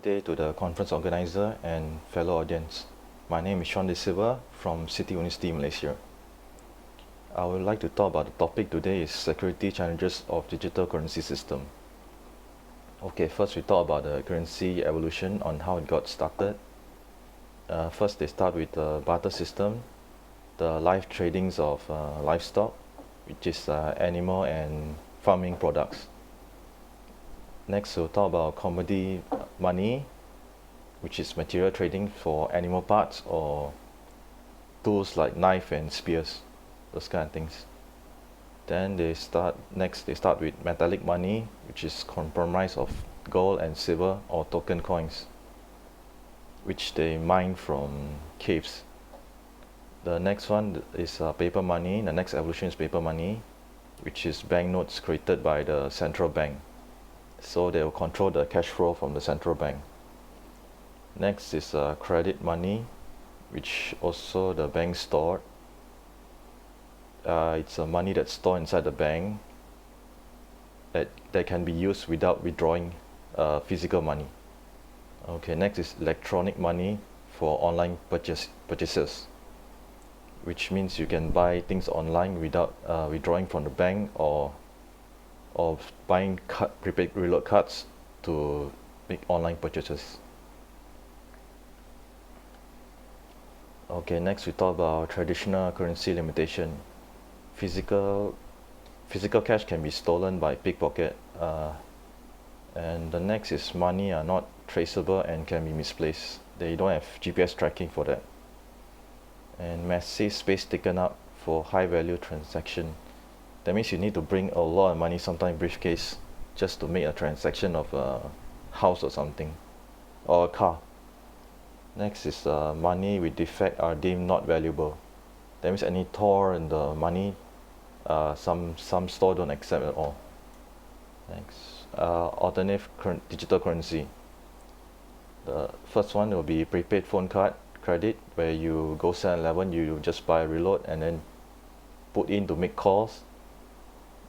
day to the conference organizer and fellow audience. My name is Sean De Silva from City University, Malaysia. I would like to talk about the topic today is security challenges of digital currency system. Okay, first we talk about the currency evolution on how it got started. First they start with the barter system, the live tradings of livestock, which is animal and farming products. Next, we'll talk about commodity money, which is material trading for animal parts or tools like knife and spears, those kind of things. Then they start with metallic money, which is comprised of gold and silver or token coins, which they mine from caves. The next one is paper money. The next evolution is paper money, which is banknotes created by the central bank. So they will control the cash flow from the central bank. Next is credit money, which also the bank stored. It's money that's stored inside the bank that can be used without withdrawing physical money. Okay, next is electronic money for online purchases, which means you can buy things online without withdrawing from the bank or buying prepaid reload cards to make online purchases. Okay, next we talk about traditional currency limitation. Physical cash can be stolen by pickpocket, and the next is money are not traceable and can be misplaced. They don't have GPS tracking for that. And massive space taken up for high value transaction. That means you need to bring a lot of money, sometimes briefcase, just to make a transaction of a house or something, or a car. Next is money with defect are deemed not valuable. That means any tore in the money, some store don't accept at all. Next, alternative digital currency. The first one will be prepaid phone card credit, where you go 7-Eleven, you just buy a reload and then put in to make calls.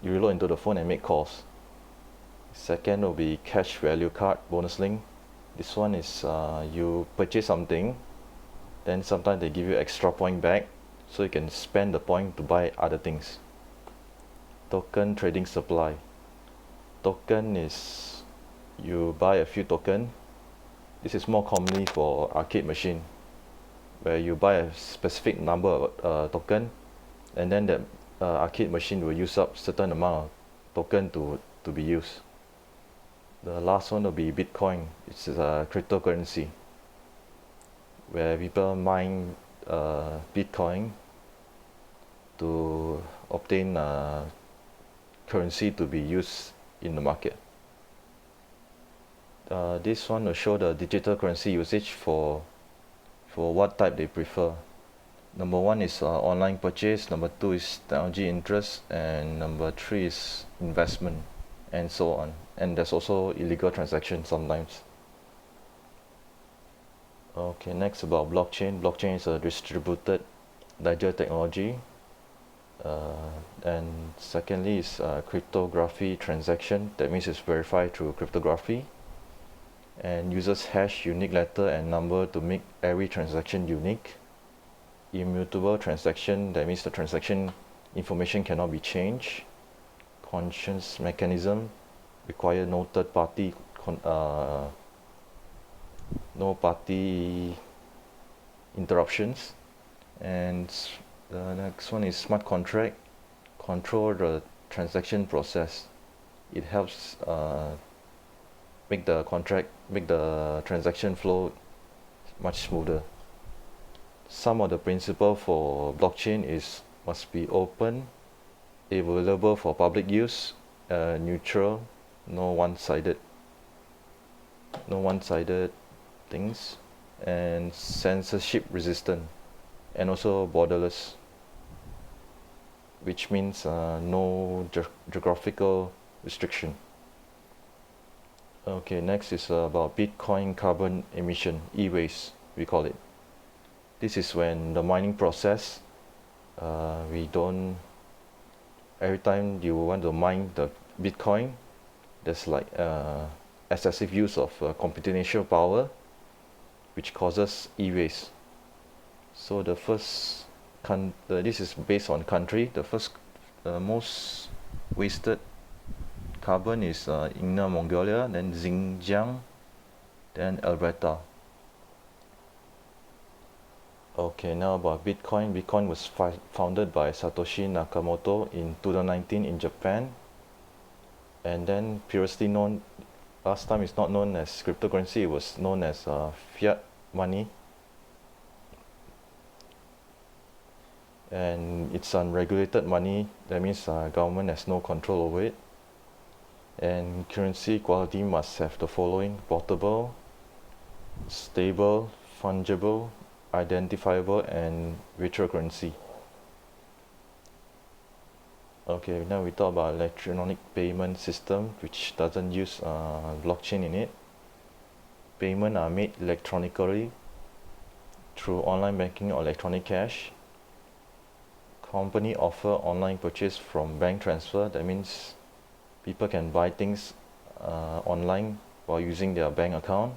You reload into the phone and make calls. Second will be cash value card bonus link. This one is you purchase something, then sometimes they give you extra point back, so you can spend the point to buy other things. Token trading supply. Token is you buy a few token. This is more commonly for arcade machine, where you buy a specific number of token, and then that arcade machine will use up certain amount of token to be used. The last one will be Bitcoin. It's a cryptocurrency where people mine Bitcoin to obtain currency to be used in the market. This one will show the digital currency usage for what type they prefer. Number one is online purchase, number two is technology interest, and number three is investment, and so on. And there's also illegal transactions sometimes. Okay, next about blockchain. Blockchain is a distributed ledger technology. And secondly is cryptography transaction. That means it's verified through cryptography and uses hash, unique letter and number to make every transaction unique. Immutable transaction, that means the transaction information cannot be changed. Conscience mechanism require no third party no party interruptions. And the next one is smart contract, control the transaction process. It helps make the transaction flow much smoother. Some of the principle for blockchain is must be open, available for public use, neutral, no one-sided things, and censorship resistant, and also borderless, which means no geographical restriction. Okay, next is about Bitcoin carbon emission, e-waste we call it. This is when the mining process, every time you want to mine the Bitcoin, there's like excessive use of computational power, which causes e-waste. So the first, this is based on country. The first most wasted carbon is Inner Mongolia, then Xinjiang, then Alberta. Okay, now about Bitcoin. Bitcoin was founded by Satoshi Nakamoto in 2019 in Japan, and then previously known, last time it's not known as cryptocurrency, it was known as fiat money, and it's unregulated money. That means government has no control over it. And currency quality must have the following: portable, stable, fungible, identifiable, and virtual currency. Okay, now we talk about electronic payment system, which doesn't use blockchain in it. Payment are made electronically through online banking or electronic cash. Company offer online purchase from bank transfer. That means people can buy things online while using their bank account.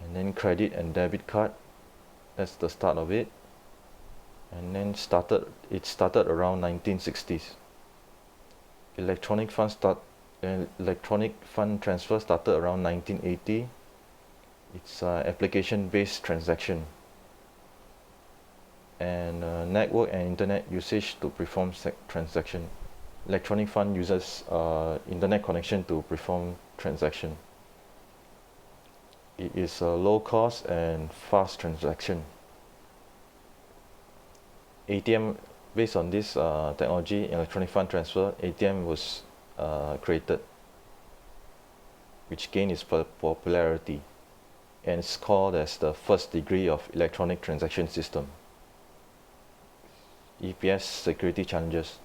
And then credit and debit card, that's the start of it. And then it started around 1960s. Electronic fund transfer started around 1980. It's application-based transaction, and network and internet usage to perform transaction. Electronic fund uses internet connection to perform transaction. It is a low cost and fast transaction. ATM, based on this technology, electronic fund transfer, ATM was created, which gained its popularity, and it's called as the first degree of electronic transaction system. EPS Security Challenges.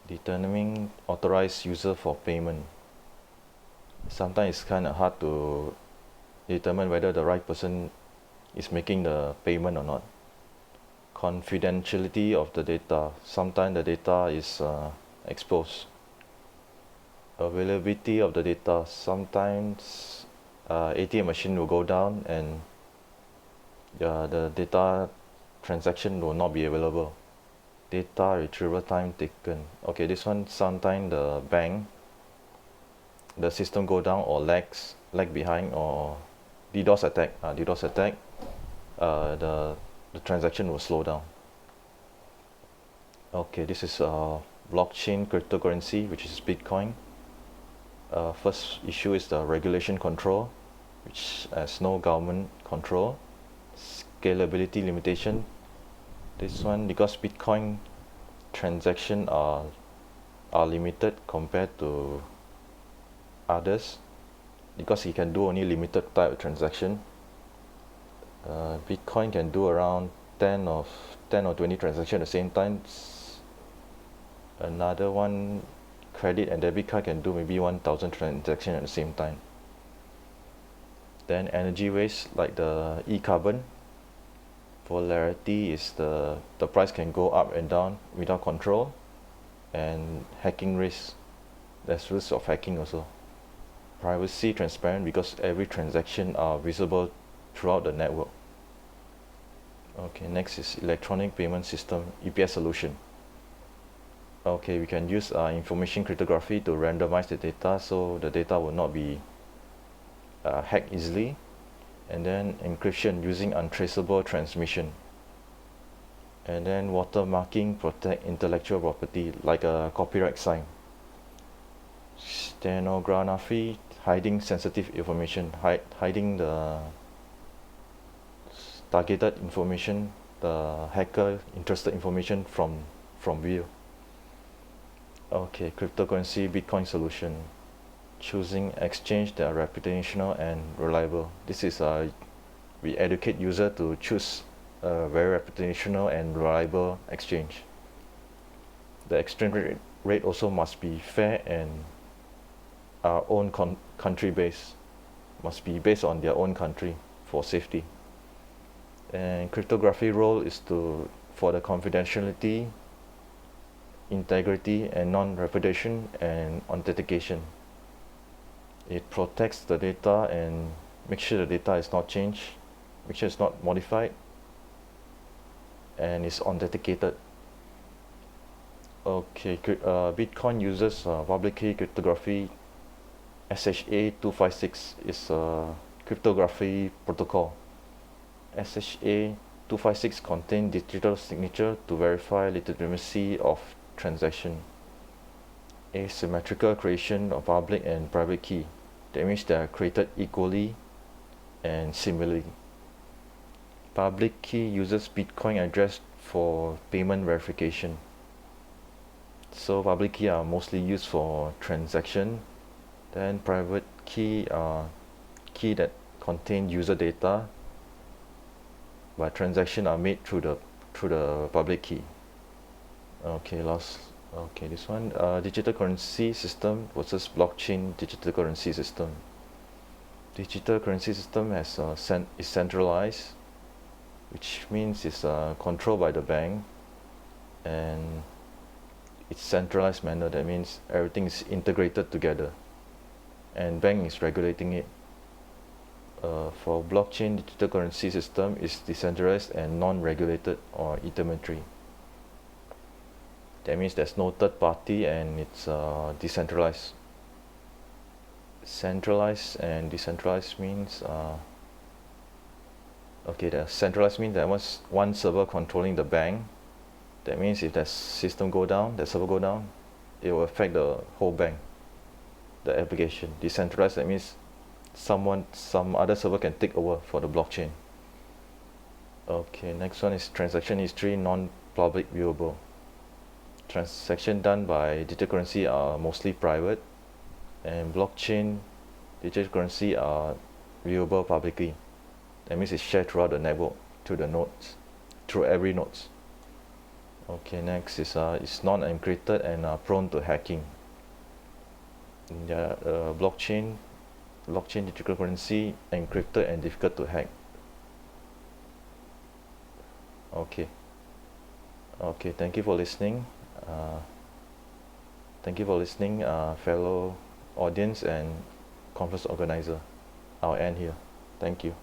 Determining authorized user for payment. Sometimes it's kind of hard to determine whether the right person is making the payment or not. Confidentiality of the data. Sometimes the data is exposed. Availability of the data. Sometimes ATM machine will go down and the data transaction will not be available. Data retrieval time taken. Okay, this one, sometimes the system go down or lag behind, or DDoS attack. The transaction will slow down. Okay, this is blockchain cryptocurrency, which is Bitcoin. First issue is the regulation control, which has no government control. Scalability limitation. This one, because Bitcoin transaction are limited compared to others, because it can do only limited type of transaction. Bitcoin can do around 10 or 20 transactions at the same time. Another one, credit and debit card, can do maybe 1,000 transactions at the same time. Then energy waste, like the e-carbon. Volatility is the price can go up and down without control. And hacking risk, there's risk of hacking also. Privacy, transparent, because every transaction are visible throughout the network. Okay, next is electronic payment system, EPS solution. Okay, we can use information cryptography to randomize the data, so the data will not be hacked easily. And then encryption using untraceable transmission. And then watermarking protect intellectual property, like a copyright sign. Stenography, hiding sensitive information, hiding the targeted information, the hacker interested information from view. Okay, cryptocurrency, Bitcoin solution. Choosing exchange that are reputational and reliable. This is we educate user to choose a very reputational and reliable exchange. The exchange rate also must be fair and our own country based. Must be based on their own country for safety. And cryptography role is for the confidentiality, integrity, and non-repudiation and authentication. It protects the data and make sure the data is not changed, make sure it's not modified, and it's authenticated. Okay, Bitcoin uses public key cryptography. SHA-256 is a cryptography protocol. SHA-256 contains digital signature to verify legitimacy of transaction. Asymmetrical creation of public and private key. That means they are created equally and similarly. Public key uses Bitcoin address for payment verification. So public key are mostly used for transaction. Then private key are key that contain user data, but transactions are made through the public key. Okay, this one, digital currency system versus blockchain digital currency system. Digital currency system is centralized, which means it's controlled by the bank, and it's centralized manner. That means everything is integrated together, and bank is regulating it. For blockchain digital currency system is decentralized and non-regulated or intermediary. That means there's no third party and it's decentralized. Centralized and decentralized means the centralized means there was one server controlling the bank. That means if that system go down, that server go down, it will affect the whole bank, the application. Decentralized, that means some other server can take over for the blockchain. Okay, next one is transaction history, non-public viewable. Transactions done by digital currency are mostly private, and blockchain digital currency are viewable publicly. That means it's shared throughout the network, through the nodes, through every nodes. Okay, next is it's non-encrypted and prone to hacking. Blockchain digital currency encrypted and difficult to hack. Okay, thank you for listening. Fellow audience and conference organizer. I'll end here. Thank you.